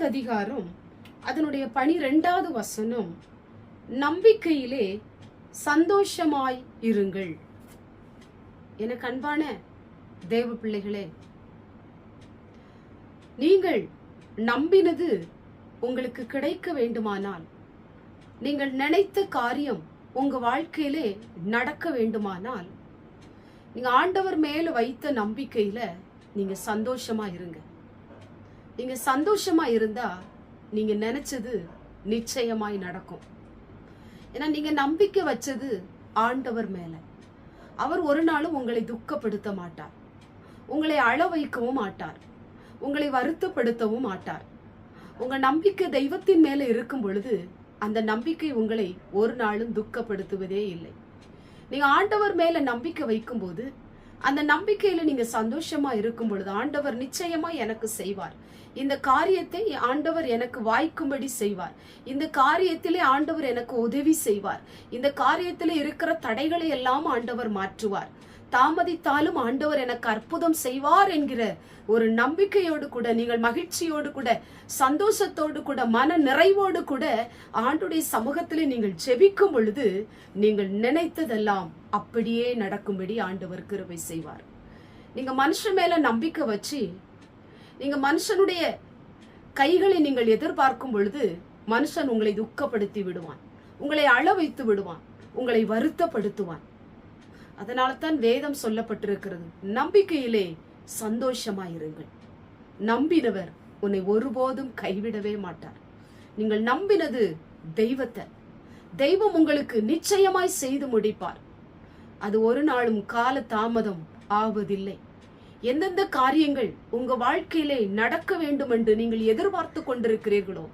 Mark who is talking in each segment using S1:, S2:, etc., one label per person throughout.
S1: அதிகாரம் அதனுடைய 12வது வசனம், நம்பிக்கையிலே சந்தோஷமாய் இருங்கள். எனக்கு அன்பான தேவ பிள்ளைகளே, நீங்கள் நம்பினது உங்களுக்கு கிடைக்க வேண்டுமானால், நீங்கள் நினைத்த காரியம் உங்க வாழ்க்கையிலே நடக்க வேண்டுமானால், நீங்க ஆண்டவர் மேல வைத்த நம்பிக்கையில நீங்க சந்தோஷமா இருங்க. நீங்க சந்தோஷமா இருந்தா நீங்க நினைச்சது நிச்சயமாய் நடக்கும். ஏன்னா நீங்க நம்பிக்கை வச்சது ஆண்டவர் மேல. அவர் ஒரு நாளும் உங்களை துக்கப்படுத்த மாட்டார், உங்களை அழ வைக்கவும் மாட்டார், உங்களை வருத்தப்படுத்தவும் மாட்டார். உங்க நம்பிக்கை தெய்வத்தின் மேல இருக்கும் பொழுது அந்த நம்பிக்கை உங்களை ஒரு நாளும் துக்கப்படுத்துவதே இல்லை. நீங்க ஆண்டவர் மேல நம்பிக்கை வைக்கும் போது, அந்த நம்பிக்கையில நீங்க சந்தோஷமா இருக்கும் பொழுது, ஆண்டவர் நிச்சயமா எனக்கு செய்வார், இந்த காரியத்தை ஆண்டவர் எனக்கு வாய்க்கும்படி செய்வார், இந்த காரியத்திலே ஆண்டவர் எனக்கு உதவி செய்வார், இந்த காரியத்திலே இருக்கிற தடைகளை எல்லாம் ஆண்டவர் மாற்றுவார், தாமதித்தாலும் ஆண்டவர் எனக்கு அற்புதம் செய்வார் என்கிற ஒரு நம்பிக்கையோடு கூட, நீங்கள் மகிழ்ச்சியோடு கூட, சந்தோஷத்தோடு கூட, மன நிறைவோடு கூட ஆண்டுடைய சமூகத்திலே நீங்கள் ஜெபிக்கும் பொழுது, நீங்கள் நினைத்ததெல்லாம் அப்படியே நடக்கும்படி ஆண்டவர் கிருபை செய்வார். நீங்க மனுஷன் மேல நம்பிக்கை வச்சு, நீங்க மனுஷனுடைய கைகளை நீங்கள் எதிர்பார்க்கும் பொழுது, மனுஷன் உங்களை துக்கப்படுத்தி விடுவான், உங்களை அழ வைத்து விடுவான், உங்களை வருத்தப்படுத்துவான். அதனால தான் வேதம் சொல்லப்பட்டிருக்கிறது, நம்பிக்கையிலே சந்தோஷமாயிருங்கள். நம்பினவர் உன்னை ஒருபோதும் கைவிடவே மாட்டார். நீங்கள் நம்பினது தெய்வத்தை, தெய்வம் உங்களுக்கு நிச்சயமாய் செய்து முடிப்பார். அது ஒரு நாளும் கால தாமதம் ஆவதில்லை. எந்தெந்த காரியங்கள் உங்க வாழ்க்கையிலே நடக்க வேண்டும் என்று நீங்கள் எதிர்பார்த்து கொண்டிருக்கிறீர்களோ,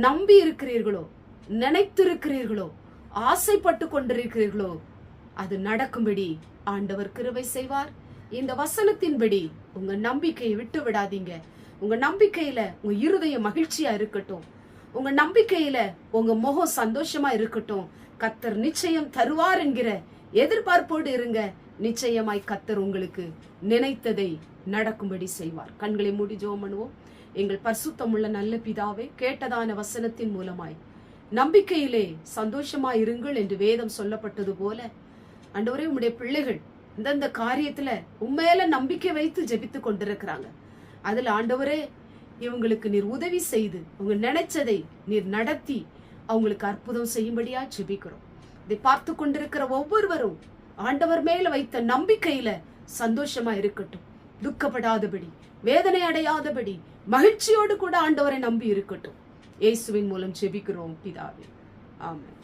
S1: நம்பி இருக்கிறீர்களோ, நினைத்திருக்கிறீர்களோ, ஆசைப்பட்டு கொண்டிருக்கிறீர்களோ, அது நடக்கும்படி ஆண்டவர் கிருபை செய்வார். இந்த வசனத்தின்படி உங்க நம்பிக்கையை விட்டு விடாதீங்க. உங்க நம்பிக்கையில உங்க இருதயம் மகிழ்ச்சியா இருக்கட்டும், உங்க நம்பிக்கையில உங்க முகம் சந்தோஷமா இருக்கட்டும். கர்த்தர் நிச்சயம் தருவார் என்கிற எதிர்பார்ப்போடு இருங்க. நிச்சயமாய் கர்த்தர் உங்களுக்கு நினைத்ததை நடக்கும்படி செய்வார். கண்களை மூடி ஜெபம் பண்ணுவோம். எங்கள் பரிசுத்தமுள்ள நல்ல பிதாவே, கேட்டதான வசனத்தின் மூலமாய் நம்பிக்கையிலே சந்தோஷமா இருங்கள் என்று வேதம் சொல்லப்பட்டது போல, ஆண்டவரே, உம்முடைய பிள்ளைகள் இந்தந்த காரியத்துல உண்மையில நம்பிக்கை வைத்து ஜெபித்து கொண்டிருக்கிறாங்க. அதுல ஆண்டவரே, இவங்களுக்கு நீர் உதவி செய்து உங்க நினைச்சதை நீர் நடத்தி அவங்களுக்கு அற்புதம் செய்யும்படியா ஜெபிக்கிறோம். இதை பார்த்து கொண்டிருக்கிற ஒவ்வொருவரும் ஆண்டவர் மேல வைத்த நம்பிக்கையில சந்தோஷமா இருக்கட்டும், துக்கப்படாதபடி, வேதனை அடையாதபடி, மகிழ்ச்சியோடு கூட ஆண்டவரை நம்பி இருக்கட்டும். இயேசுவின் மூலம் ஜெபிக்கிறோம் பிதாவே, ஆமென்.